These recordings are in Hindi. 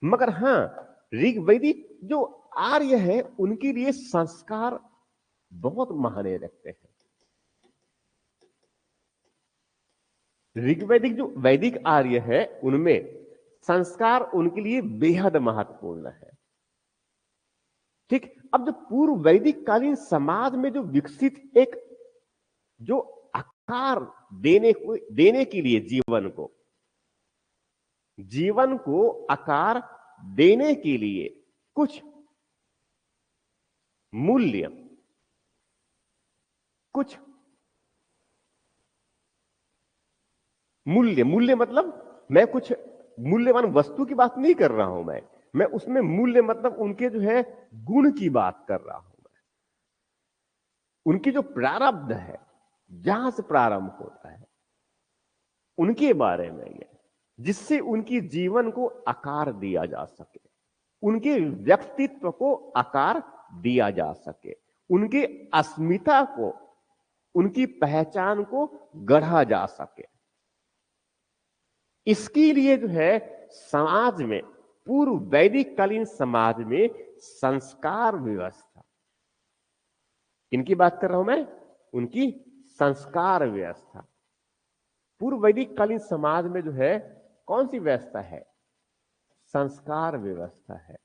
मगर हां, ऋग्वैदिक जो आर्य है उनके लिए संस्कार बहुत मायने रखते हैं। ऋग्वैदिक जो वैदिक आर्य है उनमें संस्कार उनके लिए बेहद महत्वपूर्ण है। ठीक, अब जो पूर्व वैदिक कालीन समाज में जो विकसित एक जो आकार देने के लिए जीवन को आकार देने के लिए कुछ मूल्य, कुछ मूल्य मतलब मैं कुछ मूल्यवान वस्तु की बात नहीं कर रहा हूं। मैं उसमें मूल्य मतलब उनके जो है गुण की बात कर रहा हूं। मैं उनकी जो प्रारब्ध है, जहां से प्रारंभ होता है उनके बारे में ये, जिससे उनकी जीवन को आकार दिया जा सके, उनके व्यक्तित्व को आकार दिया जा सके, उनकी अस्मिता को, उनकी पहचान को गढ़ा जा सके। इसके लिए जो है समाज में, पूर्व वैदिक कालीन समाज में संस्कार व्यवस्था, किनकी बात कर रहा हूं मैं, उनकी संस्कार व्यवस्था। पूर्व वैदिक कालीन समाज में जो है कौन सी व्यवस्था है, संस्कार व्यवस्था है।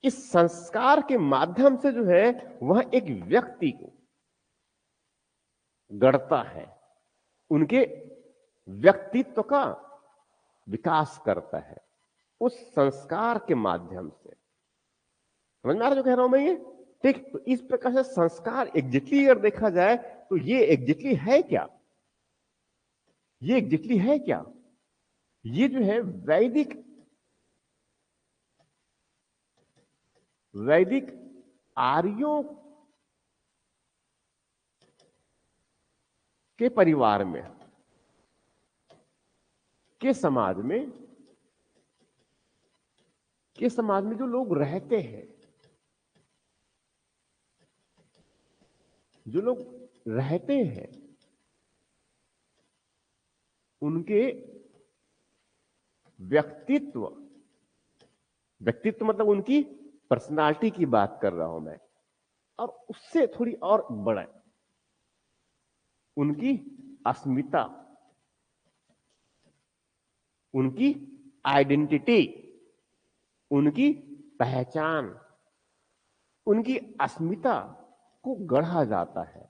इस संस्कार के माध्यम से जो है वह एक व्यक्ति को गढ़ता है, उनके व्यक्तित्व का विकास करता है उस संस्कार के माध्यम से। समझ में आ रहा जो कह रहा हूं मैं ये? ठीक, तो इस प्रकार से संस्कार एग्जैक्टली अगर देखा जाए तो ये एग्जैक्टली है क्या, ये एग्जैक्टली है क्या, ये जो है वैदिक आर्यों के परिवार में, के समाज में जो लोग रहते हैं, जो लोग रहते हैं उनके व्यक्तित्व मतलब उनकी पर्सनालिटी की बात कर रहा हूं मैं, और उससे थोड़ी और बड़ा उनकी अस्मिता, उनकी आइडेंटिटी, उनकी पहचान, उनकी अस्मिता को गढ़ा जाता है।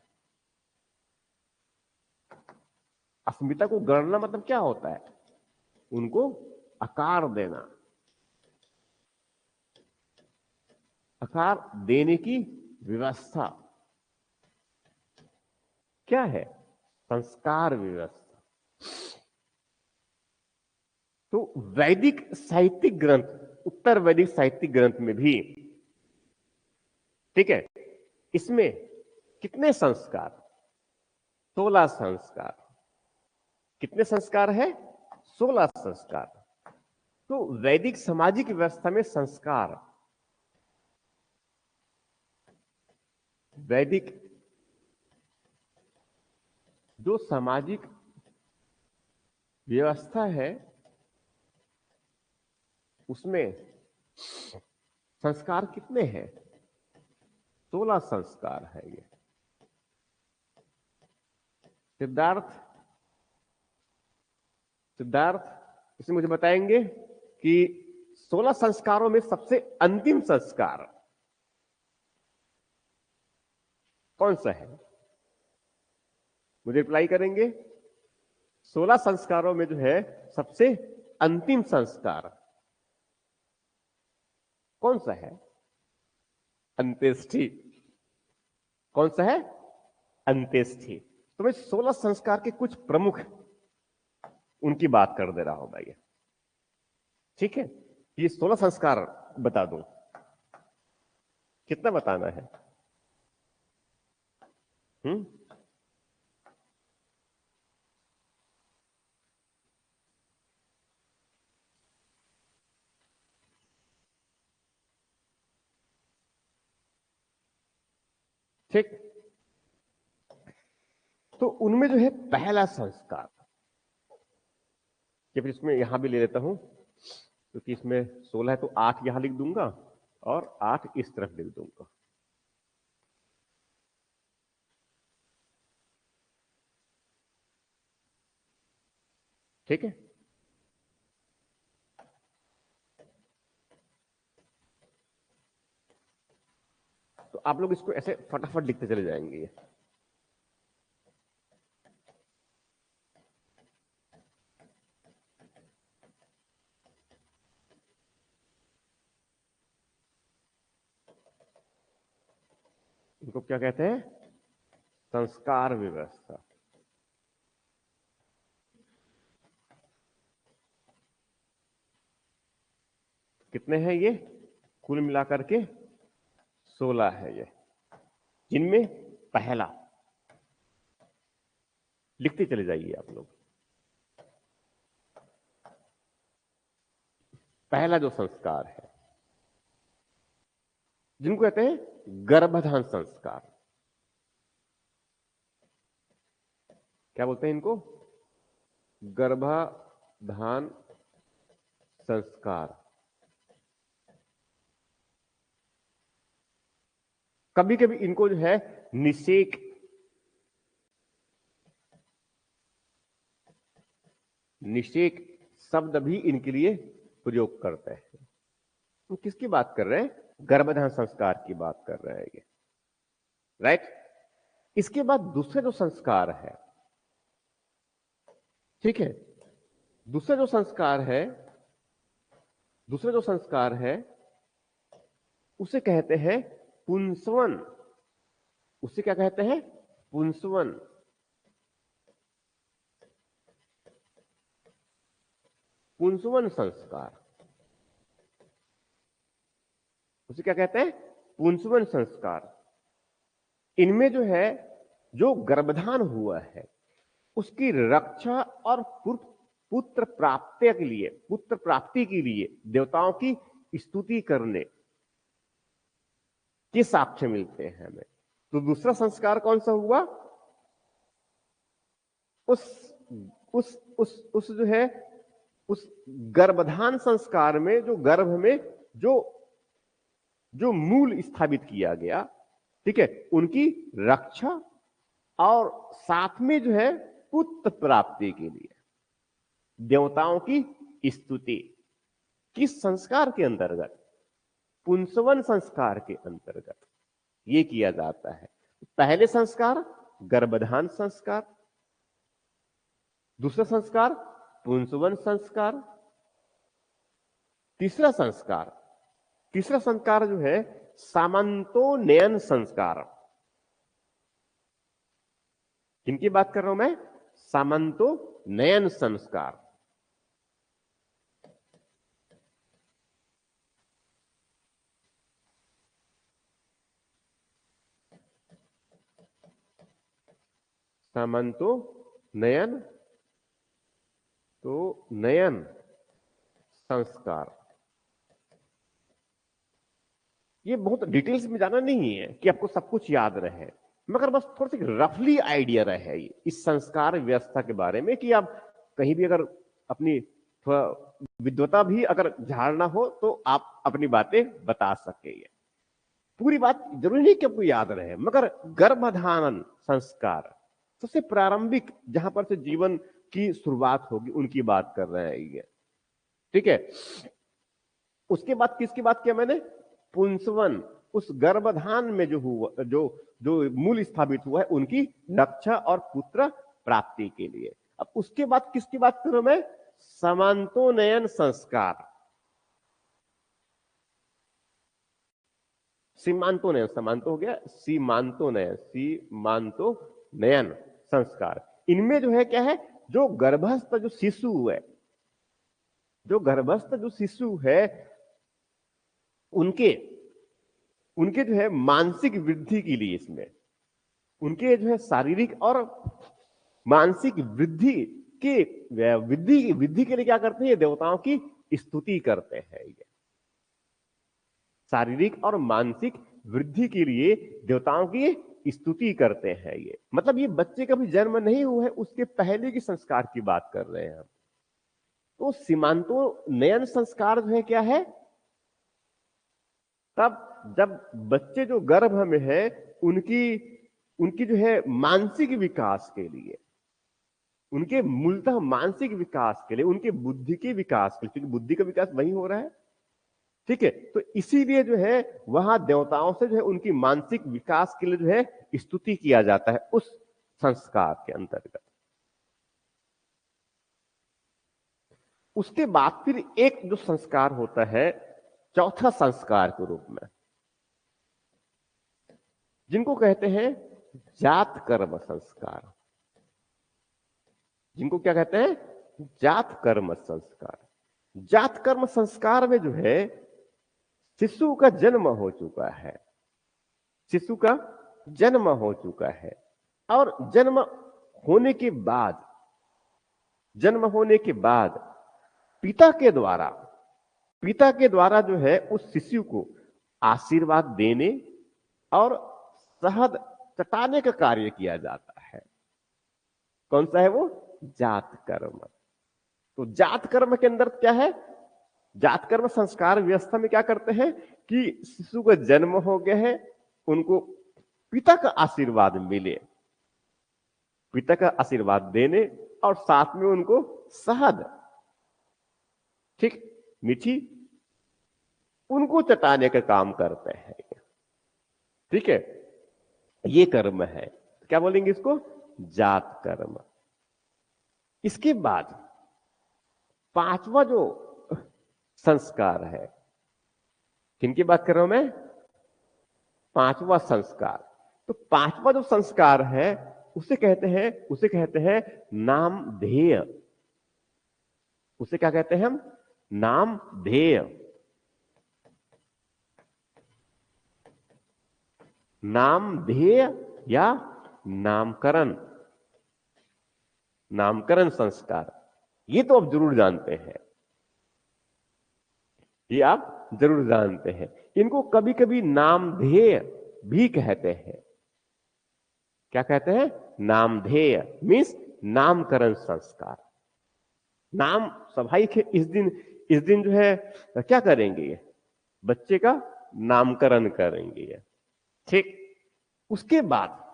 अस्मिता को गढ़ना मतलब क्या होता है, उनको आकार देना, आकार देने की व्यवस्था क्या है, संस्कार व्यवस्था। तो वैदिक साहित्यिक ग्रंथ, उत्तर वैदिक साहित्यिक ग्रंथ में भी, ठीक है, इसमें कितने संस्कार, 16 संस्कार। कितने संस्कार है, 16 संस्कार। तो वैदिक सामाजिक व्यवस्था में संस्कार, वैदिक जो सामाजिक व्यवस्था है उसमें संस्कार कितने हैं, 16 संस्कार है ये। सिद्धार्थ इसमें मुझे बताएंगे कि 16 संस्कारों में सबसे अंतिम संस्कार कौन सा है, मुझे रिप्लाई करेंगे। 16 संस्कारों में जो है सबसे अंतिम संस्कार कौन सा है, अंत्येष्टि। कौन सा है, अंत्येष्टि। तो मैं 16 संस्कार के कुछ प्रमुख उनकी बात कर दे रहा हूं मैं ये, ठीक है। ये 16 संस्कार बता दूं, कितना बताना है? हम्म, ठीक। तो उनमें जो है पहला संस्कार या फिर इसमें यहां भी ले लेता हूं, क्योंकि इसमें 16 है तो 8 यहां लिख दूंगा और 8 इस तरफ लिख दूंगा। ठीक है, तो आप लोग इसको ऐसे फटाफट लिखते चले जाएंगे। इनको क्या कहते हैं? संस्कार व्यवस्था। कितने हैं ये? कुल मिलाकर के 16 है ये, जिनमें पहला लिखते चले जाइए आप लोग। पहला जो संस्कार है, जिनको कहते हैं गर्भधान संस्कार। क्या बोलते हैं इनको? गर्भधान संस्कार। कभी कभी इनको जो है निषेक शब्द भी इनके लिए प्रयोग करते हैं। हम किसकी बात कर रहे हैं? गर्भधान संस्कार की बात कर रहे हैं ये, राइट। इसके बाद दूसरा जो संस्कार है, ठीक है, दूसरा जो संस्कार है उसे कहते हैं पुंसवन। उसे क्या कहते हैं? पुंसवन। पुंसवन संस्कार। उसे क्या कहते हैं? पुंसवन संस्कार। इनमें जो है, जो गर्भधान हुआ है उसकी रक्षा और पुत्र प्राप्ति के लिए देवताओं की स्तुति करने के साक्ष्य मिलते हैं हमें। तो दूसरा संस्कार कौन सा हुआ? उस जो है, उस गर्भधान संस्कार में जो गर्भ में जो मूल स्थापित किया गया, ठीक है, उनकी रक्षा और साथ में जो है पुत्र प्राप्ति के लिए देवताओं की स्तुति किस संस्कार के अंतर्गत? पुंसवन संस्कार के अंतर्गत ये किया जाता है। पहले संस्कार गर्भधान संस्कार, दूसरा संस्कार पुंसवन संस्कार, तीसरा संस्कार जो है सामंतोन्नयन संस्कार। किनकी बात कर रहा हूं मैं? सामंतोन्नयन संस्कार। सामंतोन्नयन संस्कार। ये बहुत डिटेल्स में जाना नहीं है कि आपको सब कुछ याद रहे, मगर बस थोड़ा सा रफली आइडिया रहे इस संस्कार व्यवस्था के बारे में, कि आप कहीं भी अगर अपनी थोड़ा विद्वता भी अगर झाड़ना हो तो आप अपनी बातें बता सके। पूरी बात जरूरी नहीं कि आपको याद रहे, मगर गर्भधारण संस्कार सबसे प्रारंभिक जहां पर से जीवन की शुरुआत होगी उनकी बात कर रहे हैं ये, ठीक है। उसके बाद किसकी बात किया मैंने? पुंसवन। उस गर्भधान में जो हुआ, जो मूल स्थापित हुआ है उनकी रक्षा और पुत्र प्राप्ति के लिए। अब उसके बाद किसकी बात करूं मैं? सामंतोन्नयन संस्कार। सीमांतोन्नयन, समांतो हो गया, सीमांतोन्नयन संस्कार। इनमें जो है क्या है, जो गर्भस्थ जो शिशु है उनके जो है मानसिक वृद्धि के लिए, इसमें उनके जो है शारीरिक और मानसिक वृद्धि के लिए क्या करते हैं? देवताओं की स्तुति करते हैं। ये शारीरिक और मानसिक वृद्धि के लिए देवताओं की स्तुति करते हैं। ये मतलब ये बच्चे का भी जन्म नहीं हुआ है उसके पहले की संस्कार की बात कर रहे हैं हम। तो सीमांतोन्नयन संस्कार जो है क्या है? तब जब बच्चे जो गर्भ में है उनकी उनकी जो है मानसिक विकास के लिए, उनके मूलतः मानसिक विकास के लिए, उनके बुद्धि के विकास के लिए, क्योंकि बुद्धि का विकास वही हो रहा है, ठीक है। तो इसीलिए जो है वहां देवताओं से जो है उनकी मानसिक विकास के लिए जो है स्तुति किया जाता है उस संस्कार के अंतर्गत। उसके बाद फिर एक जो संस्कार होता है चौथा संस्कार के रूप में, जिनको कहते हैं जात कर्म संस्कार। जिनको क्या कहते हैं? जात कर्म संस्कार। जात कर्म संस्कार में जो है शिशु का जन्म हो चुका है, शिशु का जन्म हो चुका है, और जन्म होने के बाद, जन्म होने के बाद पिता के द्वारा जो है उस शिशु को आशीर्वाद देने और शहद चटाने का कार्य किया जाता है। कौन सा है वो? जात कर्म। तो जात कर्म के अंदर क्या है? जात कर्म संस्कार व्यवस्था में क्या करते हैं कि शिशु का जन्म हो गया है, उनको पिता का आशीर्वाद मिले, पिता का आशीर्वाद देने और साथ में उनको शहद, ठीक, मीठी, उनको चटाने का काम करते हैं, ठीक है। ये कर्म है, क्या बोलेंगे इसको? जात कर्म। इसके बाद पांचवा जो संस्कार है, किनकी बात कर रहा हूं मैं? पांचवा संस्कार। तो पांचवा जो संस्कार है उसे कहते हैं नामधेय। उसे क्या कहते हैं हम? नामधेय। नामधेय या नामकरण, नामकरण संस्कार। ये तो आप जरूर जानते हैं, ये आप जरूर जानते हैं। इनको कभी कभी नामधेय भी कहते हैं। क्या कहते हैं? नामधेय मीन्स नामकरण संस्कार। नाम स्वाभाविक है, इस दिन जो है क्या करेंगे? बच्चे का नामकरण करेंगे, ठीक। उसके बाद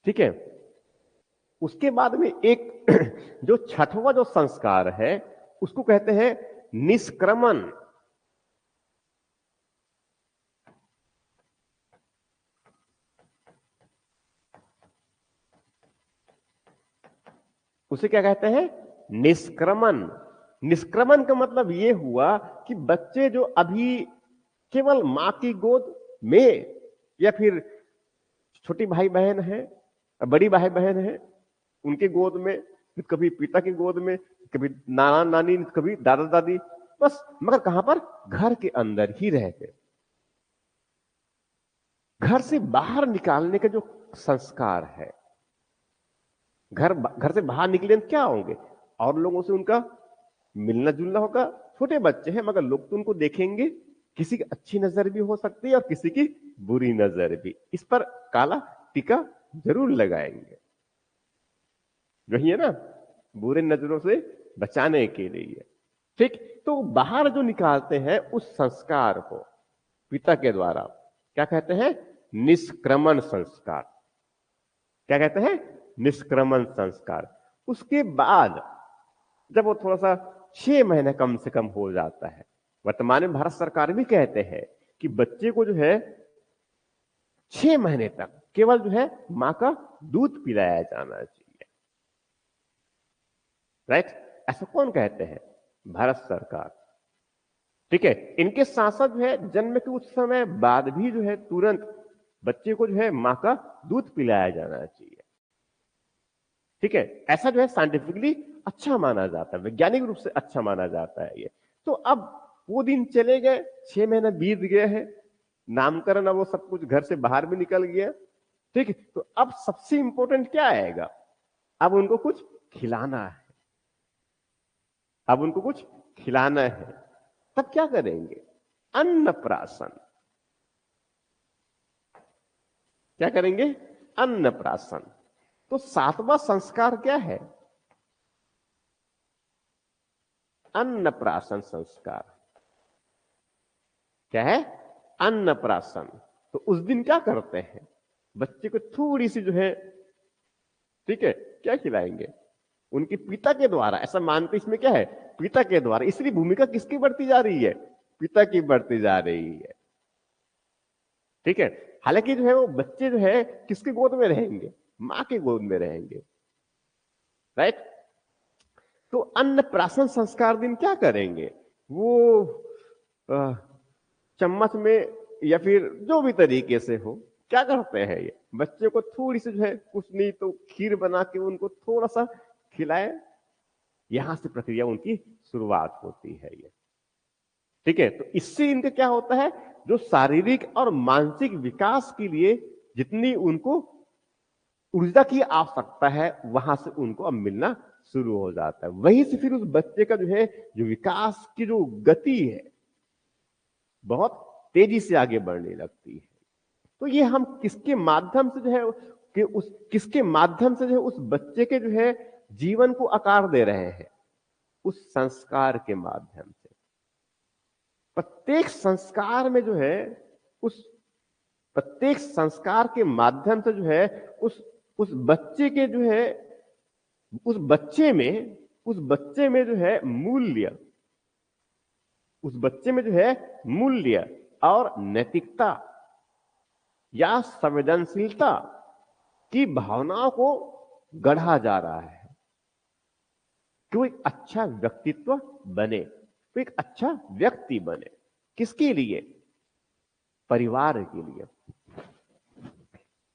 ठीक है, उसके बाद में एक जो छठवां जो संस्कार है उसको कहते हैं निष्क्रमण। उसे क्या कहते हैं? निष्क्रमण। निष्क्रमण का मतलब यह हुआ कि बच्चे जो अभी केवल मां की गोद में या फिर छोटी भाई बहन है, बड़ी भाई बहन है, उनके गोद में, कभी पिता की गोद में, कभी नाना नानी, कभी दादा दादी, बस, मगर कहां पर? घर के अंदर ही रहते। घर से बाहर निकालने का जो संस्कार है, घर से बाहर निकले क्या होंगे? और लोगों से उनका मिलना जुलना होगा। छोटे बच्चे हैं मगर लोग तो उनको देखेंगे, किसी की अच्छी नजर भी हो सकती है और किसी की बुरी नजर भी। इस पर काला टीका जरूर लगाएंगे, वही है ना, बुरे नजरों से बचाने के लिए, ठीक। तो बाहर जो निकालते हैं उस संस्कार को पिता के द्वारा क्या कहते हैं? निष्क्रमण संस्कार। क्या कहते हैं? निष्क्रमण संस्कार। उसके बाद जब वो थोड़ा सा 6 महीने कम से कम हो जाता है, वर्तमान में भारत सरकार भी कहते हैं कि बच्चे को जो है 6 महीने तक केवल जो है मां का दूध पिलाया जाना चाहिए, राइट। ऐसा कौन कहते हैं? भारत सरकार, ठीक है। इनके साथ साथ जो है जन्म के कुछ समय बाद भी जो है तुरंत बच्चे को जो है मां का दूध पिलाया जाना चाहिए, ठीक है। ऐसा जो है साइंटिफिकली अच्छा माना जाता है, वैज्ञानिक रूप से अच्छा माना जाता है ये। तो अब वो दिन चले गए, 6 महीने बीत गए हैं, नामकरण, अब वो सब कुछ घर से बाहर भी निकल गया, ठीक है। तो अब सबसे इंपॉर्टेंट क्या आएगा? अब उनको कुछ खिलाना है, अब उनको कुछ खिलाना है। तब क्या करेंगे? अन्नप्राशन। क्या करेंगे? अन्नप्राशन। तो 7वां संस्कार क्या है? अन्नप्राशन संस्कार। क्या है? अन्नप्राशन। तो उस दिन क्या करते हैं? बच्चे को थोड़ी सी जो है, ठीक है, क्या खिलाएंगे? उनके पिता के द्वारा, ऐसा मानते इसमें क्या है, पिता के द्वारा। इसलिए भूमिका किसकी बढ़ती जा रही है? पिता की बढ़ती जा रही है। ठीक है। हालांकि जो है वो बच्चे जो है किसके गोद में रहेंगे? मां के गोद में रहेंगे। राइट। तो अन्नप्राशन संस्कार दिन क्या करेंगे? वो चम्मच में या फिर जो भी तरीके से हो, क्या करते हैं ये, बच्चे को थोड़ी सी जो है, कुछ नहीं तो खीर बना के उनको थोड़ा सा खिलाए। यहां से प्रक्रिया उनकी शुरुआत होती है ये। ठीक है। तो इससे इनका क्या होता है, जो शारीरिक और मानसिक विकास के लिए जितनी उनको ऊर्जा की आवश्यकता है, वहां से उनको अब मिलना शुरू हो जाता है। वहीं से फिर उस बच्चे का जो है, जो विकास की जो गति है, बहुत तेजी से आगे बढ़ने लगती है। तो ये हम किसके माध्यम से जो है कि उस किसके माध्यम से जो है उस बच्चे के जो है जीवन को आकार दे रहे हैं? उस संस्कार के माध्यम से। प्रत्येक संस्कार में जो है, उस प्रत्येक संस्कार के माध्यम से जो है उस बच्चे के जो है, उस बच्चे में जो है मूल्य, उस बच्चे में जो है मूल्य और नैतिकता या संवेदनशीलता की भावनाओं को गढ़ा जा रहा है कि वो एक अच्छा व्यक्तित्व बने, वो एक अच्छा व्यक्ति बने। किसके लिए? परिवार के लिए,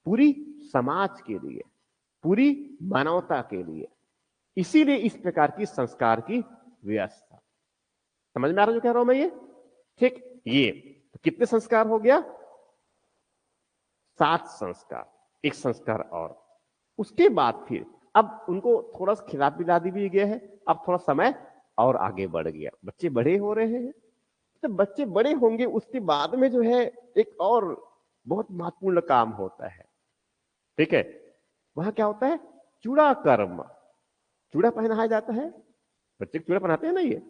पूरी समाज के लिए, पूरी मानवता के लिए। इसीलिए इस प्रकार की संस्कार की व्यवस्था। समझ में आ रहा जो कह रहा हूं मैं ये? ठीक। ये तो कितने संस्कार हो गया? 7 संस्कार। एक संस्कार और। उसके बाद फिर अब उनको थोड़ा सा खिला पिला भी गया है, अब थोड़ा समय और आगे बढ़ गया, बच्चे बड़े हो रहे हैं। तो बच्चे बड़े होंगे, उसके बाद में जो है एक और बहुत महत्वपूर्ण काम होता है। ठीक है। वहां क्या होता है? चूड़ा कर्म। चूड़ा पहनाया जाता है, बच्चे को चूड़ा पहनाते हैं ना ये,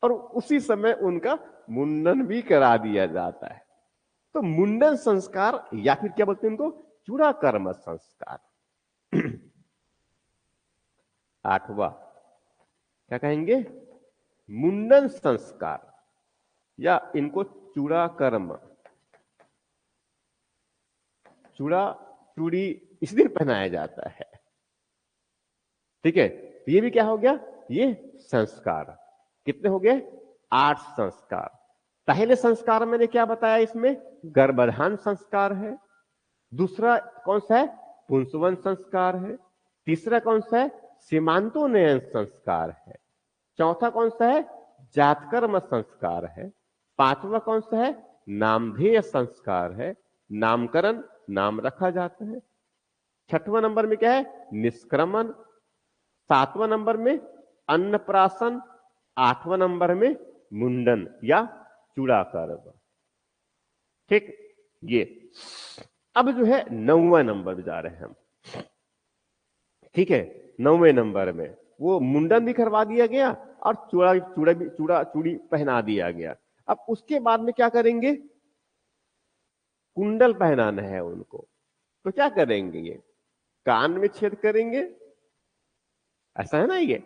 और उसी समय उनका मुंडन भी करा दिया जाता है। तो मुंडन संस्कार, या फिर क्या बोलते हैं उनको, चूड़ा कर्म संस्कार। 8वां क्या कहेंगे? मुंडन संस्कार, या इनको चूड़ा कर्म। चूड़ा चूड़ी इस दिन पहनाया जाता है। ठीक है। तो ये भी क्या हो गया? ये संस्कार कितने हो गए? 8 संस्कार। पहले संस्कार मैंने क्या बताया इसमें? गर्भाधान संस्कार है। दूसरा कौन सा है? पुंसवन संस्कार है। तीसरा कौन सा है? सीमांतोन्नयन संस्कार है। चौथा कौन सा है? जातकर्म संस्कार है। 5वां कौन सा है? नामधेय संस्कार है। नामकरण, नाम रखा जाता है। 6वां नंबर में क्या है? निष्क्रमण। 7वां नंबर में अन्नप्राशन। 8वां नंबर में मुंडन या चूड़ाकर्म। ठीक। ये अब जो है 9वां नंबर पे जा रहे हैं हम। ठीक है। 9वें नंबर में वो मुंडन भी करवा दिया गया और चूड़ी पहना दिया गया। अब उसके बाद में क्या करेंगे? कुंडल पहनाना है उनको। तो क्या करेंगे? ये कान में छेद करेंगे, ऐसा है ना ये।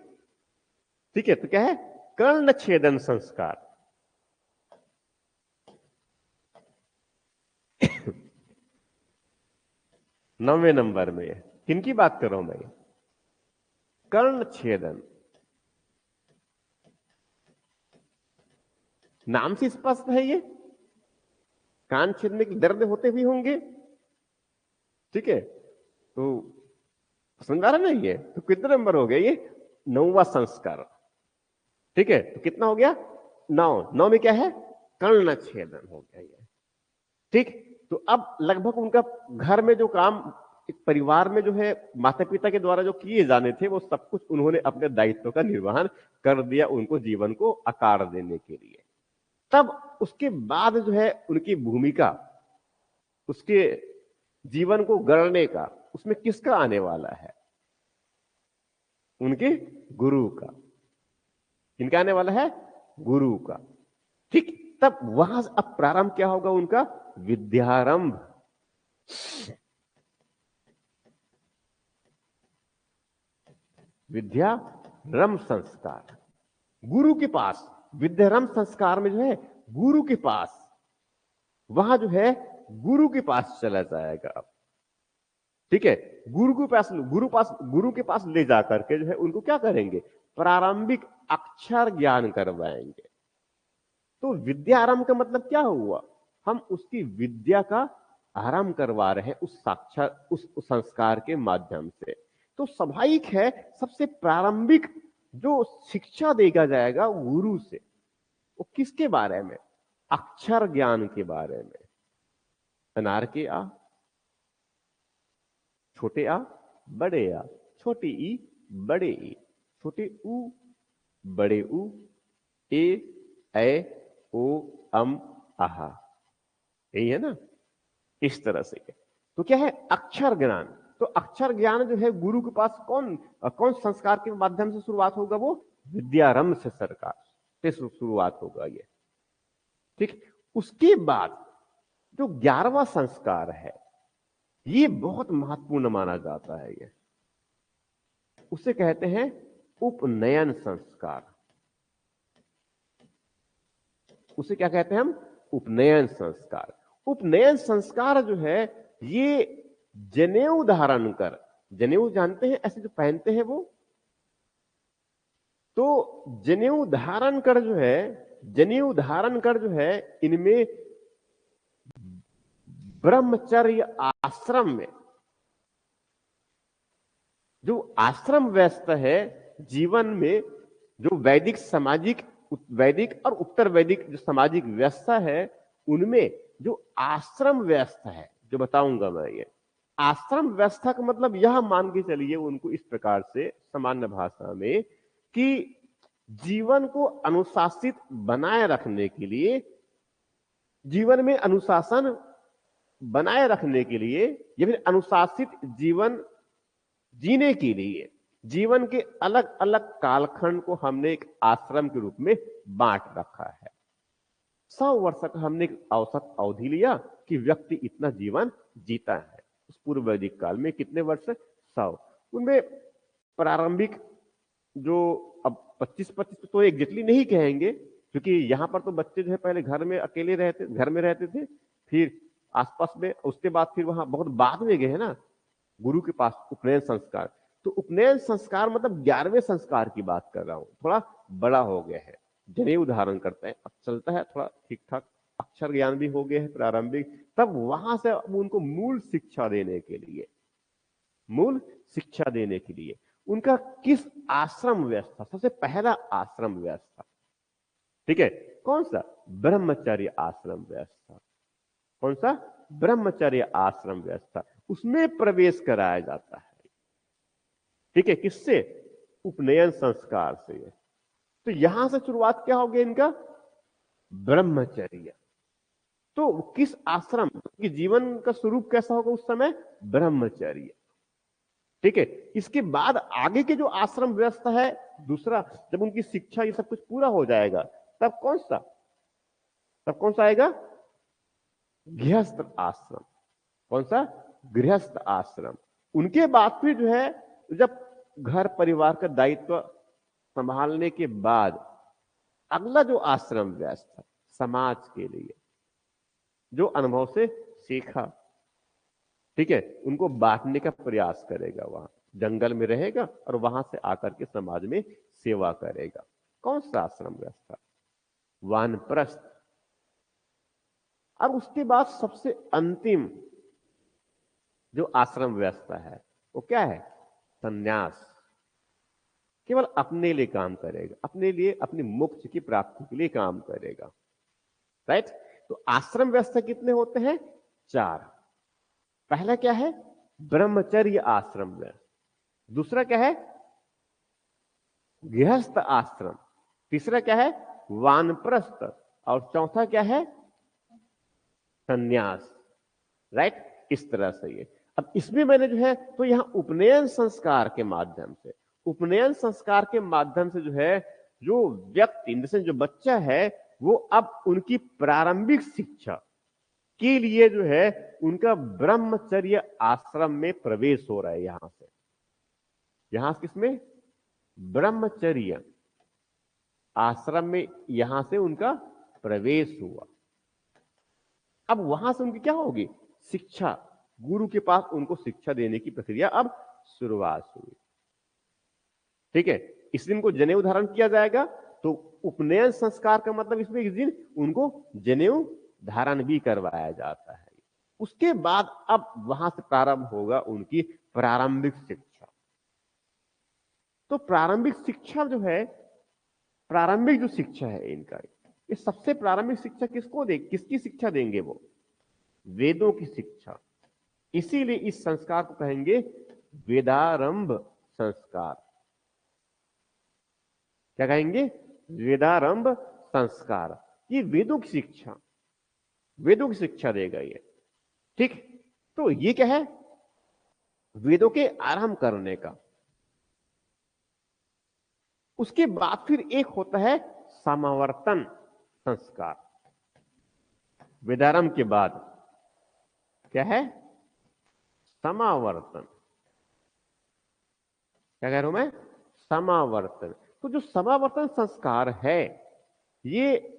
ठीक है। तो क्या है? कर्ण छेदन संस्कार। 9वें नंबर में किनकी बात कर रहा हूं मैं? कर्ण छेदन। नाम से स्पष्ट है ये, कान छेदने के दर्द होते भी होंगे। ठीक है। तो समझ आ रहा ना ये? तो कितने नंबर हो गया ये? 9वां संस्कार। ठीक है। तो कितना हो गया? 9 में क्या है? कर्ण छेदन हो गया ये। ठीक। तो अब लगभग उनका घर में जो काम, एक परिवार में जो है माता पिता के द्वारा जो किए जाने थे, वो सब कुछ उन्होंने अपने दायित्व का निर्वहन कर दिया, उनको जीवन को आकार देने के लिए। तब उसके बाद जो है उनकी भूमिका, उसके जीवन को गढ़ने का, उसमें किसका आने वाला है? उनके गुरु का। किनका आने वाला है? गुरु का। ठीक, तब वहां से अब प्रारंभ क्या होगा उनका? विद्यारंभ। विद्यारंभ संस्कार गुरु के पास, विद्यारंभ संस्कार में जो है गुरु के पास, वहां जो है गुरु के पास चला जाएगा अब। ठीक है, गुरु के पास ले जाकर के जो है उनको क्या करेंगे? प्रारंभिक अक्षर ज्ञान करवाएंगे। तो विद्यारंभ का मतलब क्या हुआ? हम उसकी विद्या का आरंभ करवा रहे हैं उस साक्षात उस संस्कार के माध्यम से। तो स्वाभाविक है सबसे प्रारंभिक जो शिक्षा देगा जाएगा गुरु से, वो किसके बारे में? अक्षर ज्ञान के बारे में। अनार के आ, छोटे आ, बड़े आ, छोटे ई, बड़े ई, छोटे ऊ, बड़े ऊ, ए, ऐ, ओ, अम, आहा। यही है ना? इस तरह से। तो क्या है? अक्षर ज्ञान। तो अक्षर ज्ञान जो है गुरु के पास कौन कौन संस्कार के माध्यम से शुरुआत होगा? वो विद्यारंभ से सरकार से शुरुआत होगा ये। ठीक, उसके बाद जो 11वां संस्कार है ये बहुत महत्वपूर्ण माना जाता है। ये उसे कहते हैं उपनयन संस्कार। उसे क्या कहते हैं हम? उपनयन संस्कार। उपनयन संस्कार जो है ये जनेऊ धारण कर, जनेऊ जानते हैं ऐसे जो पहनते हैं वो, तो जनेऊ धारण कर जो है, जनेऊ धारण कर जो है इनमें ब्रह्मचर्य आश्रम में जो आश्रम व्यवस्था है जीवन में, जो वैदिक सामाजिक, वैदिक और उत्तर वैदिक जो सामाजिक व्यवस्था है उनमें जो आश्रम व्यवस्था है, जो बताऊंगा मैं ये आश्रम व्यवस्था का मतलब यह मान के चलिए उनको इस प्रकार से सामान्य भाषा में कि जीवन को अनुशासित बनाए रखने के लिए, जीवन में अनुशासन बनाए रखने के लिए या फिर अनुशासित जीवन जीने के लिए जीवन के अलग अलग कालखंड को हमने एक आश्रम के रूप में बांट रखा है। 100 वर्ष का हमने एक औसत अवधि लिया कि व्यक्ति इतना जीवन जीता है। उस पूर्व वैदिक काल में कितने वर्ष? 100। उनमें प्रारंभिक जो अब 25-25 तो एग्जैक्टली नहीं कहेंगे क्योंकि यहां पर तो बच्चे जो है पहले घर में अकेले रहते, घर में रहते थे, फिर आसपास में, उसके बाद फिर वहां बहुत बाद में गए ना गुरु के पास उपनयन संस्कार। तो उपनयन संस्कार मतलब 11वें संस्कार की बात कर रहा हूं, थोड़ा बड़ा हो गया है, जनेऊ धारण करते हैं, अब चलता है थोड़ा ठीक ठाक, अक्षर ज्ञान भी हो गया है प्रारंभिक। तब वहां से अब उनको मूल शिक्षा देने के लिए, मूल शिक्षा देने के लिए उनका किस आश्रम व्यवस्था, सबसे पहला आश्रम व्यवस्था, ठीक है, कौन सा? ब्रह्मचर्य आश्रम व्यवस्था। कौन सा? ब्रह्मचर्य आश्रम व्यवस्था। उसमें प्रवेश कराया जाता है। ठीक है, किससे? उपनयन संस्कार से। तो यहां से शुरुआत क्या हो गया इनका? ब्रह्मचर्य। तो किस आश्रम की जीवन का स्वरूप कैसा होगा उस समय? ब्रह्मचर्य। ठीक है, इसके बाद आगे के जो आश्रम व्यवस्था है दूसरा, जब उनकी शिक्षा ये सब कुछ पूरा हो जाएगा तब कौन सा? तब कौन सा आएगा? गृहस्थ आश्रम। कौन सा? गृहस्थ आश्रम। उनके बाद फिर जो है जब घर परिवार का दायित्व संभालने के बाद अगला जो आश्रम व्यवस्था समाज के लिए, जो अनुभव से सीखा, ठीक है, उनको बांटने का प्रयास करेगा, वहां जंगल में रहेगा और वहां से आकर के समाज में सेवा करेगा। कौन सा आश्रम व्यवस्था? वानप्रस्थ। और उसके बाद सबसे अंतिम जो आश्रम व्यवस्था है वो क्या है? संन्यास। केवल अपने लिए काम करेगा, अपने लिए, अपनी मोक्ष की प्राप्ति के लिए काम करेगा। राइट? तो आश्रम व्यवस्था कितने होते हैं? 4। पहला क्या है? ब्रह्मचर्य आश्रम व्यवस्था। दूसरा क्या है? गृहस्थ आश्रम। तीसरा क्या है? वानप्रस्थ। और चौथा क्या है? संन्यास। राइट? इस तरह से ये। अब इसमें मैंने जो है तो यहां उपनयन संस्कार के माध्यम से, उपनयन संस्कार के माध्यम से जो है जो व्यक्ति जैसे जो बच्चा है वो अब उनकी प्रारंभिक शिक्षा के लिए जो है उनका ब्रह्मचर्य आश्रम में प्रवेश हो रहा है। यहां से किसमें? ब्रह्मचर्य आश्रम में यहां से उनका प्रवेश हुआ। अब वहां से उनकी क्या होगी? शिक्षा, गुरु के पास उनको शिक्षा देने की प्रक्रिया अब शुरुआत हुई। ठीक है, इस दिन को जनेऊ धारण किया जाएगा। तो उपनयन संस्कार का मतलब इसमें इस दिन उनको जनेऊ धारण भी करवाया जाता है। उसके बाद अब वहां से प्रारंभ होगा उनकी प्रारंभिक शिक्षा। तो प्रारंभिक शिक्षा जो है, प्रारंभिक जो शिक्षा है इनका, ये सबसे प्रारंभिक शिक्षा किसकी शिक्षा देंगे? वो वेदों की शिक्षा। इसीलिए इस संस्कार को कहेंगे वेदारंभ संस्कार। क्या कहेंगे? वेदारंभ संस्कार। ये वेदों की शिक्षा देगा ये। ठीक, तो ये क्या है? वेदों के आरंभ करने का। उसके बाद फिर एक होता है समावर्तन संस्कार। वेदारंभ के बाद क्या है? समावर्तन। क्या कह रहा हूं मैं? समावर्तन। तो जो समावर्तन संस्कार है, ये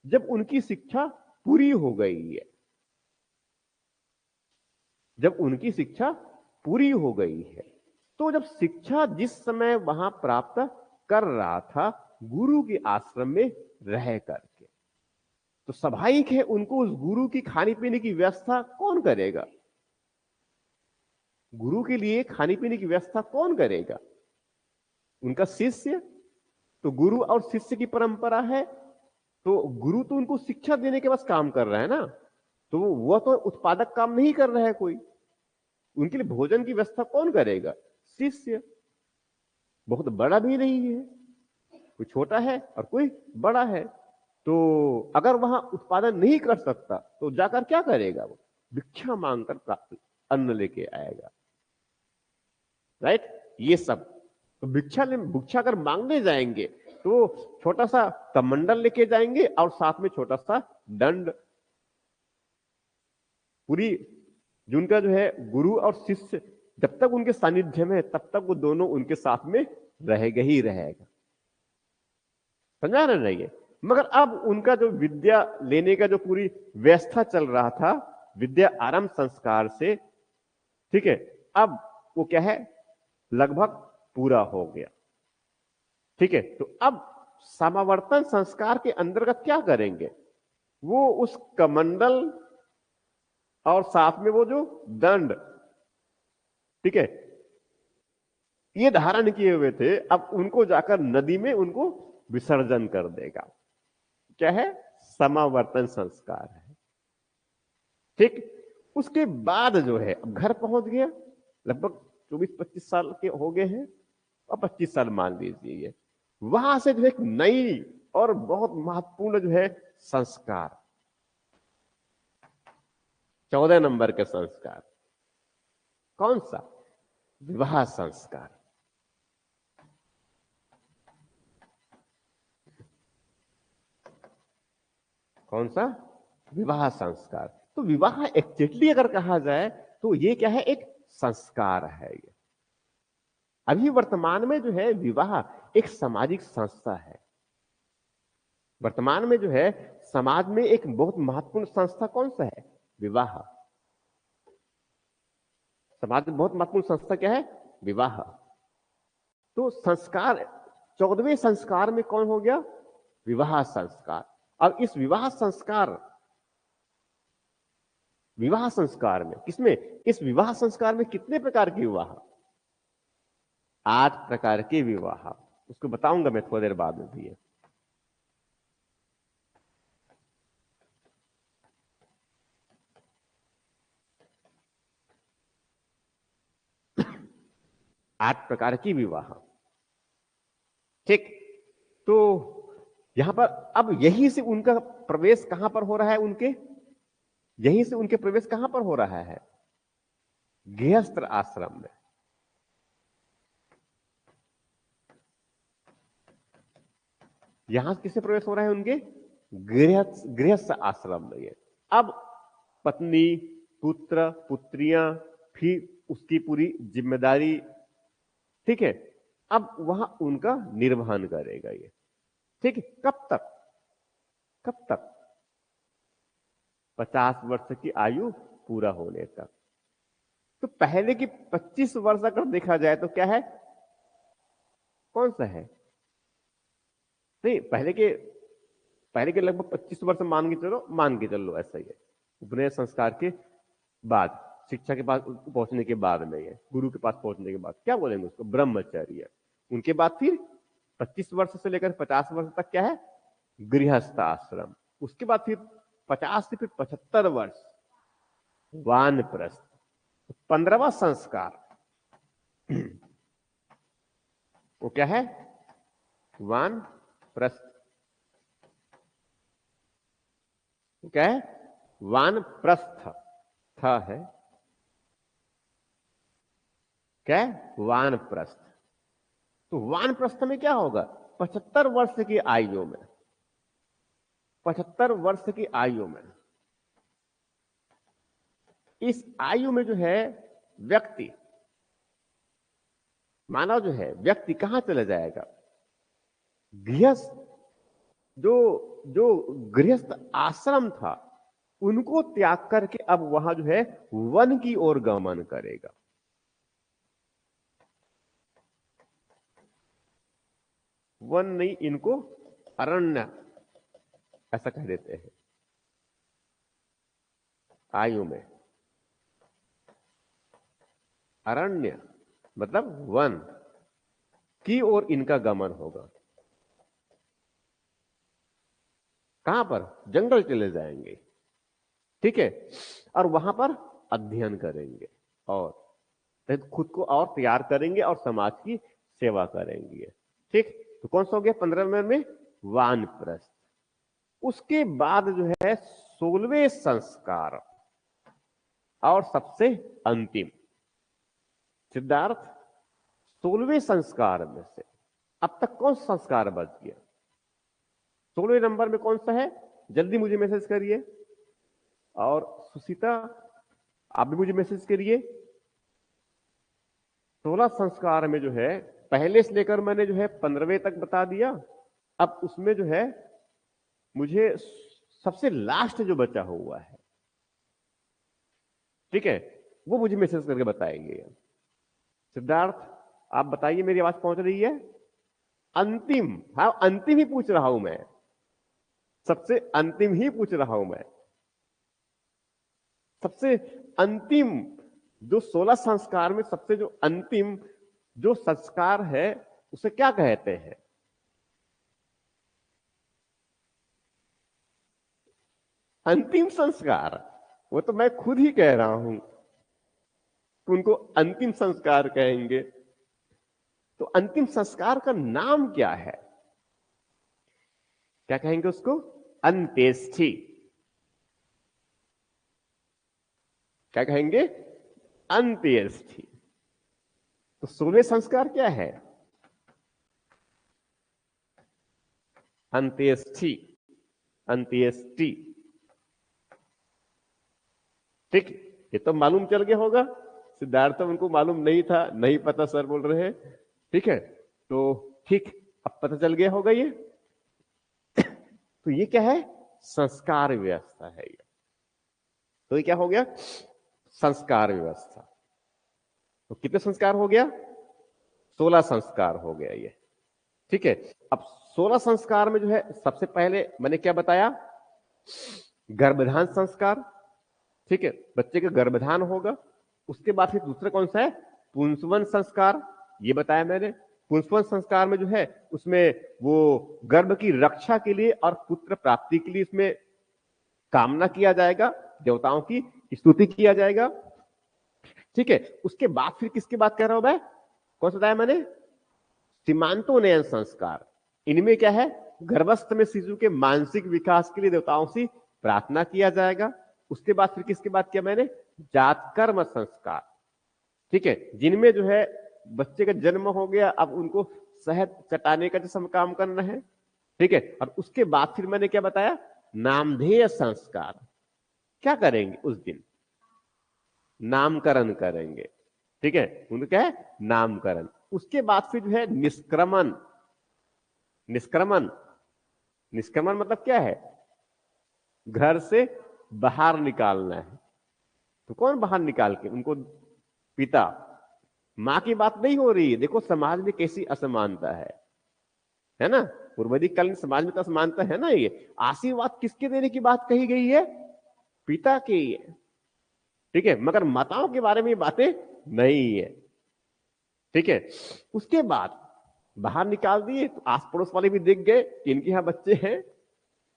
जब उनकी शिक्षा पूरी हो गई है, जब उनकी शिक्षा पूरी हो गई है, तो जब शिक्षा जिस समय वहां प्राप्त कर रहा था गुरु के आश्रम में रह करके, तो स्वाभाविक है उनको उस गुरु की खाने पीने की व्यवस्था कौन करेगा? गुरु के लिए खाने पीने की व्यवस्था कौन करेगा? उनका शिष्य। तो गुरु और शिष्य की परंपरा है, तो गुरु तो उनको शिक्षा देने के बस काम कर रहा है ना, तो वह तो उत्पादक काम नहीं कर रहा है कोई। उनके लिए भोजन की व्यवस्था कौन करेगा? शिष्य। बहुत बड़ा भी नहीं है, कोई छोटा है और कोई बड़ा है। तो अगर वहां उत्पादन नहीं कर सकता तो जाकर क्या करेगा? वो भिक्षा मांगकर प्राप्त अन्न लेके आएगा। राइट, ये सब। तो भिक्षा अगर मांगने जाएंगे तो छोटा सा कमंडल लेके जाएंगे और साथ में छोटा सा दंड। पूरी जिनका जो है गुरु और शिष्य जब तक उनके सानिध्य में है तब तक वो दोनों उनके साथ में रहेगा ही रहेगा। समझा ना? नहीं है। मगर अब उनका जो विद्या लेने का जो पूरी व्यवस्था चल रहा था विद्या आरंभ संस्कार से, ठीक है, अब वो क्या है? लगभग पूरा हो गया। ठीक है, तो अब समावर्तन संस्कार के अंतर्गत क्या करेंगे? वो उस कमंडल और साथ में वो जो दंड, ठीक है, ये धारण किए हुए थे, अब उनको जाकर नदी में उनको विसर्जन कर देगा। क्या है? समावर्तन संस्कार है। ठीक, उसके बाद जो है अब घर पहुंच गया, लगभग 24-25 साल के हो गए हैं और 25 साल मान लीजिए ये। वहां से जो एक नई और बहुत महत्वपूर्ण जो है संस्कार, 14 नंबर के संस्कार। कौन सा? विवाह संस्कार। कौन सा? विवाह संस्कार। तो विवाह एक्जेक्टली अगर कहा जाए तो ये क्या है? एक संस्कार है ये। अभी वर्तमान में जो है विवाह एक सामाजिक संस्था है। वर्तमान में जो है समाज में एक बहुत महत्वपूर्ण संस्था कौन सा है? विवाह। समाज में बहुत महत्वपूर्ण संस्था क्या है? विवाह। तो संस्कार 14वें संस्कार में कौन हो गया? विवाह संस्कार। अब इस विवाह संस्कार में किसमें? इस विवाह संस्कार में कितने प्रकार के विवाह? 8 प्रकार के विवाह। उसको बताऊंगा मैं थोड़ी देर बाद में भी। 8 प्रकार की विवाह। ठीक, तो यहां पर अब यहीं से उनका प्रवेश कहां पर हो रहा है? यहीं से उनके प्रवेश कहां पर हो रहा है? गृहस्थ आश्रम में। यहां से किसे प्रवेश हो रहा है? उनके गृहस्थ आश्रम में। अब पत्नी, पुत्र, पुत्रियां, फिर उसकी पूरी जिम्मेदारी, ठीक है, अब वहां उनका निर्वहन करेगा ये। ठीक है, कब तक? कब तक? 50 वर्ष की आयु पूरा होने तक। तो पहले की 25 वर्ष अगर देखा जाए तो क्या है, कौन सा है? नहीं, पहले के लगभग 25 वर्ष मान के चलो ऐसा ही है। उपनयन संस्कार के बाद, शिक्षा के पास पहुंचने के बाद में, ये गुरु के पास पहुंचने के बाद क्या बोलेंगे उसको? ब्रह्मचर्य। उनके बाद फिर 25 वर्ष से लेकर 50 वर्ष तक क्या है? गृहस्थ आश्रम। उसके बाद फिर 50 से फिर 75 वर्ष वानप्रस्थ, 15वां संस्कार वो क्या है? वानप्रस्थ। क्या है? वानप्रस्थ था है, क्या है? वानप्रस्थ। तो वानप्रस्थ में क्या होगा? 75 वर्ष की आयु में, 75 वर्ष की आयु में, इस आयु में जो है व्यक्ति, मानव जो है, व्यक्ति कहां चला जाएगा? गृहस्थ, जो जो गृहस्थ आश्रम था उनको त्याग करके अब वहां जो है वन की ओर गमन करेगा। वन नहीं, इनको अरण्य ऐसा कह देते हैं। आयु में अरण्य मतलब वन की ओर इनका गमन होगा। कहां पर? जंगल चले जाएंगे, ठीक है, और वहां पर अध्ययन करेंगे और खुद को और तैयार करेंगे और समाज की सेवा करेंगे। ठीक, तो कौन सा हो गया 15 नंबर में? वानप्रस्थ। उसके बाद जो है 16वें संस्कार और सबसे अंतिम। सिद्धार्थ, 16वें संस्कार में से अब तक कौन सा संस्कार बच गया? 16वें नंबर में कौन सा है? जल्दी मुझे मैसेज करिए। और सुशीता, आप भी मुझे मैसेज करिए। 16 संस्कार में जो है पहले से लेकर मैंने जो है 15वें तक बता दिया। अब उसमें जो है मुझे सबसे लास्ट जो बचा हुआ है, ठीक है, वो मुझे मैसेज करके बताएंगे। सिद्धार्थ, आप बताइए, मेरी आवाज पहुंच रही है? अंतिम, हाँ अंतिम ही पूछ रहा हूं मैं, सबसे अंतिम ही पूछ रहा हूं मैं। सबसे अंतिम जो 16 संस्कार में सबसे जो अंतिम जो संस्कार है उसे क्या कहते हैं? अंतिम संस्कार। वो तो मैं खुद ही कह रहा हूं, उनको अंतिम संस्कार कहेंगे। तो अंतिम संस्कार का नाम क्या है? क्या कहेंगे उसको? अंत्येष्टि। क्या कहेंगे? अंत्येष्टि। तो 16वें संस्कार क्या है? अंत्येष्टि। अंत्येष्टि, ठीक, ये तो मालूम चल गया होगा। सिद्धार्थ, उनको मालूम नहीं था, नहीं पता सर बोल रहे हैं, ठीक है, तो ठीक, अब पता चल गया होगा ये। तो ये क्या है? संस्कार व्यवस्था है ये। तो ये क्या हो गया? संस्कार व्यवस्था। तो कितने संस्कार हो गया? 16 संस्कार हो गया ये, ठीक है। अब 16 संस्कार में जो है सबसे पहले मैंने क्या बताया? गर्भधान संस्कार, ठीक है, बच्चे का गर्भधान होगा। उसके बाद फिर दूसरा कौन सा है? पुंसवन संस्कार, ये बताया मैंने। पुंसवन संस्कार में जो है उसमें वो गर्भ की रक्षा के लिए और पुत्र प्राप्ति के लिए इसमें कामना किया जाएगा, देवताओं की स्तुति किया जाएगा, ठीक है। उसके बाद फिर किसके बात कह रहा हूं मैं? कौन सा बताया मैंने? सीमांतोन्नयन संस्कार। इनमें क्या है? गर्भस्थ में शिशु के मानसिक विकास के लिए देवताओं से प्रार्थना किया जाएगा। उसके बाद फिर किसके बात किया मैंने? जातकर्म संस्कार, ठीक है, जिनमें जो है बच्चे का जन्म हो गया, अब उनको शहद चटाने का जैसा काम करना है, ठीक है। और उसके बाद फिर मैंने क्या बताया, नामधेय संस्कार। क्या करेंगे उस दिन, नामकरण करेंगे, ठीक है, उनको क्या है, नामकरण। उसके बाद फिर जो है निष्क्रमण। निष्क्रमण, निष्क्रमण मतलब क्या है, घर से बाहर निकालना है। तो कौन बाहर निकाल के उनको, पिता। मां की बात नहीं हो रही है। देखो समाज में कैसी असमानता है ना। पूर्ववैदिक कालीन समाज में तो असमानता है ना। ये आशीर्वाद किसके देने की बात कही गई है, पिता के, ठीक है, मगर माताओं के बारे में बातें नहीं है, ठीक है। उसके बाद बाहर निकाल दिए तो आस पड़ोस वाले भी देख गए कि इनके यहाँ बच्चे हैं,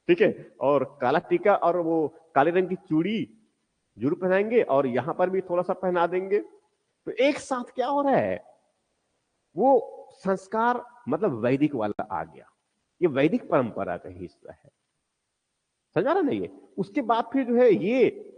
ठीक है, और काला टीका और वो काले रंग की चूड़ी जरूर पहनाएंगे और यहां पर भी थोड़ा सा पहना देंगे। तो एक साथ क्या हो रहा है, वो संस्कार मतलब वैदिक वाला आ गया। ये वैदिक परंपरा का हिस्सा है, समझा ना नहीं है। उसके बाद फिर जो है ये,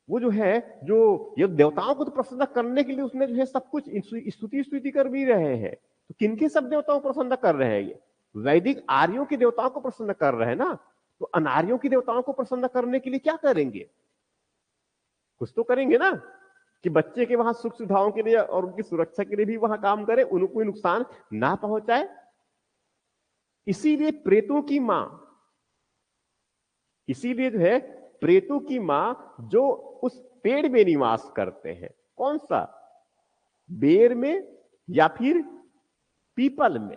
वो जो है, जो ये देवताओं को तो प्रसन्न करने के लिए उसने जो है सब कुछ स्तुति स्तुति कर भी रहे हैं। तो किनके सब देवताओं को प्रसन्न कर रहे हैं, ये वैदिक आर्यों के देवताओं को प्रसन्न कर रहे हैं ना। तो अनार्यों के देवताओं को प्रसन्न करने के लिए क्या करेंगे, कुछ तो करेंगे ना, कि बच्चे के वहां सुख सुविधाओं के लिए और उनकी सुरक्षा के लिए भी वहां काम करें, उनको कोई नुकसान ना पहुंचाए। इसीलिए प्रेतों की मां, इसीलिए जो है प्रेतों की मां जो उस पेड़ में निवास करते हैं, कौन सा, बेर में या फिर पीपल में,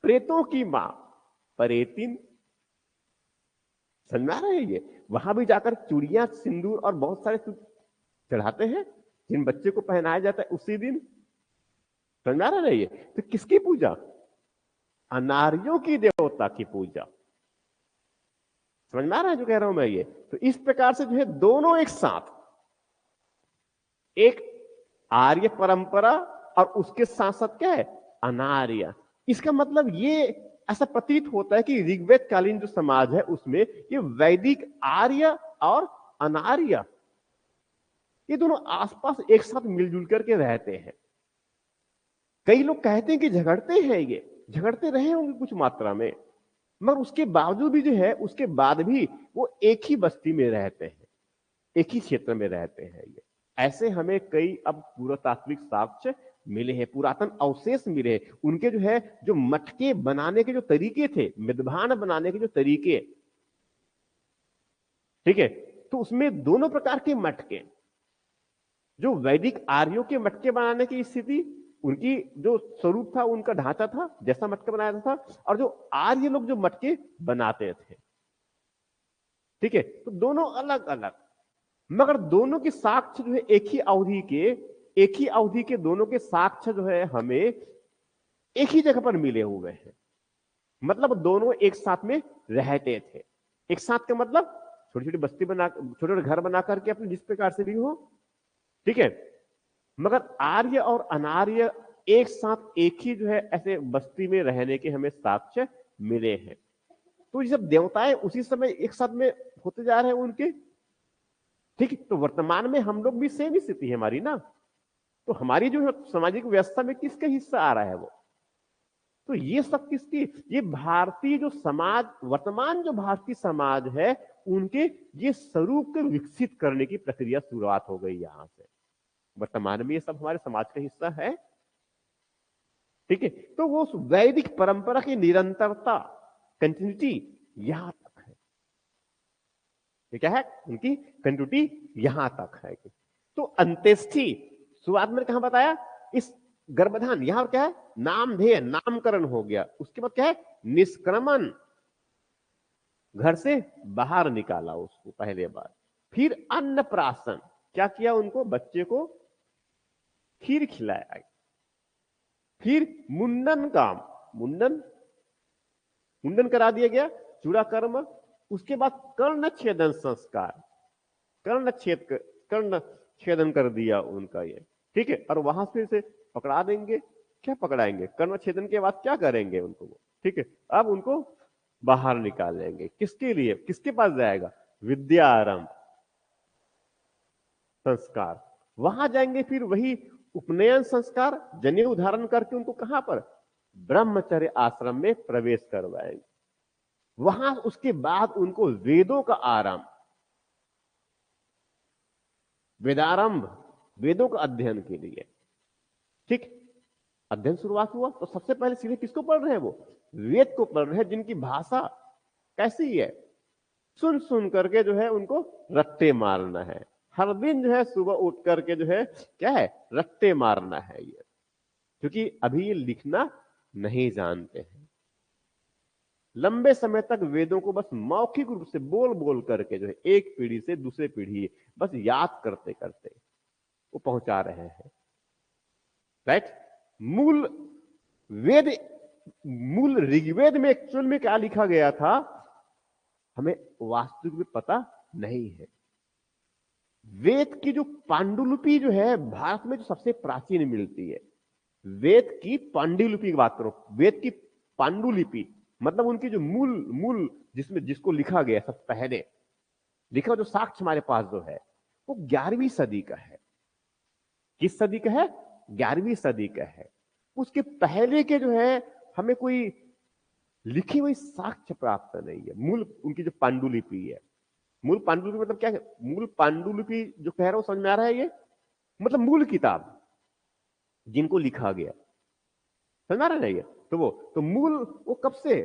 प्रेतों की मां परेतिन। समझ में आ रहा है ये, वहां भी जाकर चूड़ियां सिंदूर और बहुत सारे चढ़ाते हैं, जिन बच्चे को पहनाया जाता है उसी दिन। समझ में आ रहा है ये। तो किसकी पूजा, अनार्यों की देवता की पूजा। समझ में आ रहा है जो कह रहा हूं मैं ये। तो इस प्रकार से जो है दोनों एक साथ, एक आर्य परंपरा और उसके साथ साथ क्या है, अनार्य। इसका मतलब ये ऐसा प्रतीत होता है कि ऋग्वेद कालीन जो समाज है उसमें ये वैदिक आर्य और अनार्य, ये दोनों आसपास एक साथ मिलजुल करके रहते हैं। कई लोग कहते हैं कि झगड़ते हैं, ये झगड़ते रहे होंगे कुछ मात्रा में, मगर उसके बावजूद भी जो है, उसके बाद भी वो एक ही बस्ती में रहते हैं, एक ही क्षेत्र में रहते हैं। ये ऐसे हमें कई अब पुरातात्विक साक्ष्य मिले हैं, पुरातन अवशेष मिले हैं। उनके जो है, जो मटके बनाने के जो तरीके थे, मिदभान बनाने के जो तरीके, ठीक है, तो उसमें दोनों प्रकार के मटके, जो वैदिक आर्यों के मटके बनाने की स्थिति, उनकी जो स्वरूप था, उनका ढांचा था, जैसा मटका बनाया था, और जो आर्य लोग जो मटके बनाते थे, ठीक है, तो दोनों अलग अलग, मगर दोनों के साक्ष्य जो है एक ही अवधि के, एक ही अवधि के दोनों के साक्ष्य जो है हमें एक ही जगह पर मिले हुए हैं। मतलब दोनों एक साथ में रहते थे। एक साथ का मतलब छोटी छोटी बस्ती बना, छोटे छोटे घर बना करके अपने जिस प्रकार से भी हो, ठीक है, मगर आर्य और अनार्य एक साथ एक ही जो है ऐसे बस्ती में रहने के हमें साक्ष्य मिले हैं। तो ये सब देवताएं उसी समय एक साथ में होते जा रहे हैं उनके, ठीक है। तो वर्तमान में हम लोग भी सेम स्थिति है हमारी ना। तो हमारी जो है सामाजिक व्यवस्था में किसका हिस्सा आ रहा है वो, तो ये सब किसकी, ये भारतीय जो समाज, वर्तमान जो भारतीय समाज है, उनके ये स्वरूप को विकसित करने की प्रक्रिया शुरुआत हो गई यहां से। वर्तमान में ये सब हमारे समाज का हिस्सा है, ठीक है। तो वो वैदिक परंपरा की निरंतरता, कंटिन्यूटी यहां तक है। ये क्या है, उनकी कंटिन्यूटी यहां तक है। तो अंत्येष्टि शुरुआत में कहां बताया, इस गर्भधान, यहां क्या है, नामधेय, नामकरण हो गया। उसके बाद क्या है, निष्क्रमण, घर से बाहर निकाला उसको पहले बार। फिर अन्नप्राशन, क्या किया, उनको बच्चे को खीर खिलाया। फिर मुंडन काम, मुंडन, मुंडन करा दिया गया, चूड़ा कर्म। उसके बाद कर्ण छेदन संस्कार, कर्ण छेदन कर दिया उनका ये, ठीक है। और वहां से पकड़ा देंगे, क्या पकड़ाएंगे, कर्ण छेदन के बाद क्या करेंगे उनको वो, ठीक है। अब उनको बाहर निकालेंगे, किसके लिए, किसके पास जाएगा, विद्यारंभ संस्कार, वहां जाएंगे। फिर वही उपनयन संस्कार, जनेऊ धारण करके उनको कहां पर, ब्रह्मचर्य आश्रम में प्रवेश करवाएंगे। वहां उसके बाद उनको वेदों का आरंभ, वेदारंभ, वेदों का अध्ययन के लिए, ठीक, अध्ययन शुरुआत हुआ। तो सबसे पहले सीधे किसको पढ़ रहे हैं? वो वेद को पढ़ रहे हैं, जिनकी भाषा कैसी है, सुन सुन करके जो है उनको रट्टे मारना है। हर दिन जो है सुबह उठ करके जो है क्या है, रट्टे मारना है ये, क्योंकि अभी ये लिखना नहीं जानते हैं। लंबे समय तक वेदों को बस मौखिक रूप से बोल बोल करके जो है एक पीढ़ी से दूसरे पीढ़ी बस याद करते करते वो पहुंचा रहे हैं। राइट? मूल वेद, मूल ऋग्वेद में एक्चुअल में क्या लिखा गया था हमें वास्तविक में पता नहीं है। वेद की जो पांडुलिपि जो है भारत में जो सबसे प्राचीन मिलती है, वेद की पांडुलिपि की बात करो, वेद की पांडुलिपि मतलब उनकी जो मूल मूल जिसमें जिसको लिखा गया सब पहले लिखा, जो साक्ष्य हमारे पास जो है वो 11वीं सदी का है। किस सदी का है? 11वीं सदी का है। उसके पहले के जो है हमें कोई लिखी हुई साक्ष्य प्राप्त नहीं है। मूल उनकी जो पांडुलिपि है, मूल पांडुलिपि मतलब क्या है? मूल पांडुलिपि जो कह रहा हूं समझ में आ रहा है? ये मतलब मूल किताब जिनको लिखा गया, समझ में आ रहा है? ये तो मूल वो कब से,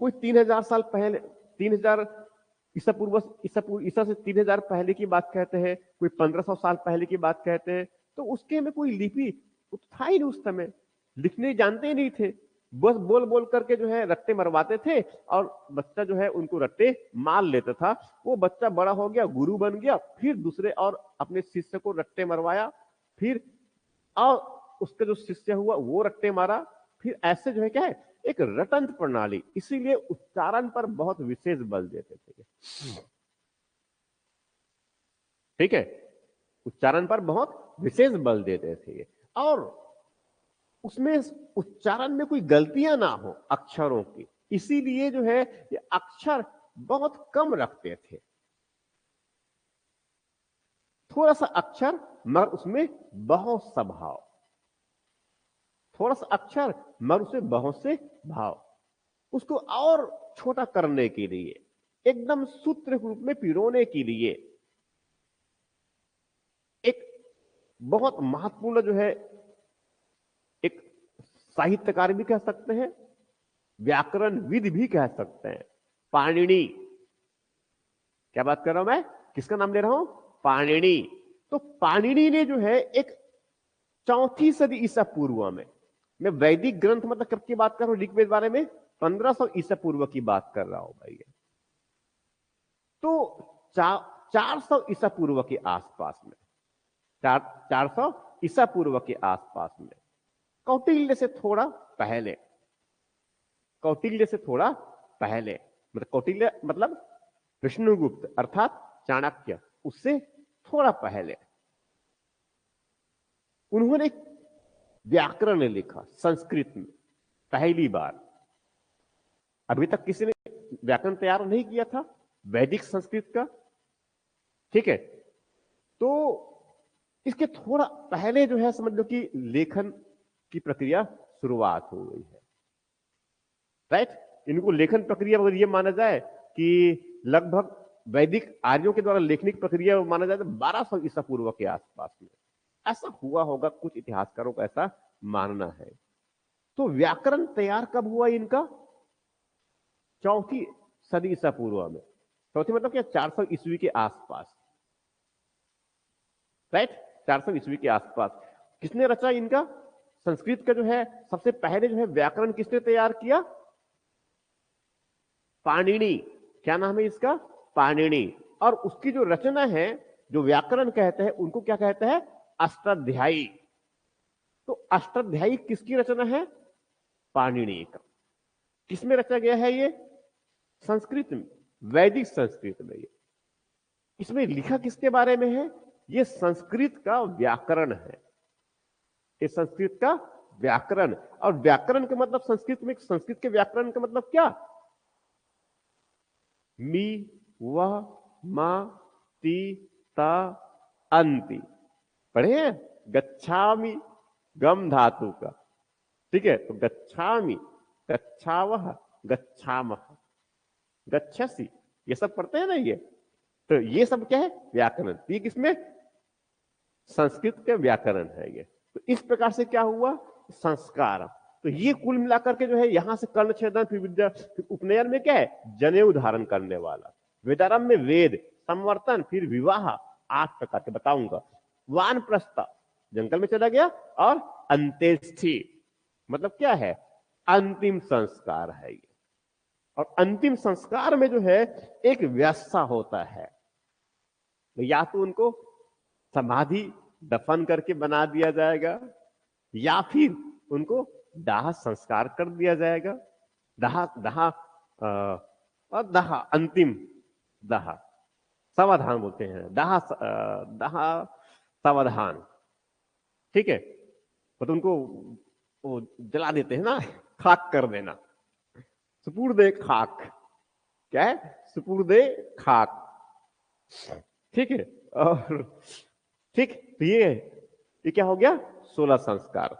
कोई 3000 साल पहले, 3000 ईसा पूर्व, ईसा से 3000 पहले की बात कहते हैं, कोई 1500 साल पहले की बात कहते हैं। तो उसके में कोई लिपि था ही नहीं उस समय, लिखने जानते ही नहीं थे, बस बोल बोल करके जो है रट्टे मरवाते थे और बच्चा जो है उनको रट्टे मार लेता था। वो बच्चा बड़ा हो गया, गुरु बन गया, फिर दूसरे और अपने शिष्य को रट्टे मरवाया, फिर और उसका जो शिष्य हुआ वो रट्टे मारा, फिर ऐसे जो है क्या है एक रटंत प्रणाली। इसीलिए उच्चारण पर बहुत विशेष बल देते थे। ठीक है, उच्चारण पर बहुत विशेष बल देते थे और उसमें उच्चारण में कोई गलतियां ना हो अक्षरों की, इसीलिए जो है ये अक्षर बहुत कम रखते थे। थोड़ा सा अक्षर मगर उसमें बहुत सा भाव, थोड़ा सा अक्षर मगर उसमें बहुत से भाव। उसको और छोटा करने के लिए, एकदम सूत्र रूप में पिरोने के लिए एक बहुत महत्वपूर्ण जो है एक साहित्यकार भी कह सकते हैं, व्याकरण विद भी कह सकते हैं, पाणिनि। क्या बात कर रहा हूं मैं? किसका नाम ले रहा हूं? पाणिनि। तो पाणिनि ने जो है एक 4वीं सदी ईसा पूर्व में, मैं वैदिक ग्रंथ मतलब कब की बात कर रहा हूं ऋग्वेद बारे में? 1500 ईसा पूर्व की बात कर रहा हूं भाई। तो 400 ईसा पूर्व के आसपास में, 400 ईसा पूर्व के आसपास में, कौटिल्य से थोड़ा पहले, कौटिल्य से थोड़ा पहले, मतलब कौटिल्य मतलब विष्णुगुप्त अर्थात चाणक्य, उससे थोड़ा पहले उन्होंने व्याकरण लिखा संस्कृत में पहली बार। अभी तक किसी ने व्याकरण तैयार नहीं किया था वैदिक संस्कृत का। ठीक है, तो इसके थोड़ा पहले जो है समझ लो कि लेखन की प्रक्रिया शुरुआत हो गई है। राइट? इनको लेखन प्रक्रिया अगर ये माना जाए कि लगभग वैदिक आर्यों के द्वारा लेखनिक प्रक्रिया माना जाए तो 1200 ईसा पूर्व के आसपास में ऐसा हुआ होगा, कुछ इतिहासकारों का ऐसा मानना है। तो व्याकरण तैयार कब हुआ इनका? 4वीं सदी ईसा पूर्व में। चौथी मतलब क्या? 400 ईस्वी के आसपास। राइट? 400 ईस्वी के आसपास। किसने रचा इनका? संस्कृत का जो है सबसे पहले जो है व्याकरण किसने तैयार किया? पाणिनि। क्या नाम है इसका? पाणिनि। और उसकी जो रचना है, जो व्याकरण कहते हैं उनको क्या कहते हैं? अष्टाध्यायी। तो अष्टाध्यायी किसकी रचना है? पाणिनि का। किसमें रचा गया है ये? संस्कृत में, वैदिक संस्कृत में। ये इसमें लिखा किसके बारे में है? ये संस्कृत का व्याकरण है, ये संस्कृत का व्याकरण। और व्याकरण का मतलब संस्कृत में, संस्कृत के व्याकरण का मतलब क्या? मी व मा ती ता अंति। पढ़े हैं? गच्छामि गम धातु का, ठीक है, तो गच्छामि, गच्छावह, गच्छामः, गच्छसि, ये सब पढ़ते हैं ना ये। तो ये सब क्या है? व्याकरण। ये किसमें? संस्कृत के व्याकरण है ये। तो इस प्रकार से क्या हुआ? संस्कार। तो ये कुल मिलाकर के जो है यहां से कर्ण छेदन, फिर विद्या, फिर उपनयन में क्या है? जनेऊ धारण करने वाला। वेदारंभ में वेद, संवर्तन, फिर विवाह, 8 प्रकार के बताऊंगा। वानप्रस्थ, जंगल में चला गया। और अंत्येष्टि मतलब क्या है? अंतिम संस्कार है ये। और अंतिम संस्कार में जो है एक व्यवस्था होता है, या तो उनको समाधि दफन करके बना दिया जाएगा, या फिर उनको दाह संस्कार कर दिया जाएगा। दाह दाह और दाह अंतिम दाह, समाधान बोलते हैं, दाह दाह समाधान। ठीक है, तो उनको वो जला देते हैं ना, खाक कर देना, सुपुर्दे खाक। क्या है? सुपुर्दे खाक। ठीक है। और ठीक, तो ये क्या हो गया? 16 संस्कार।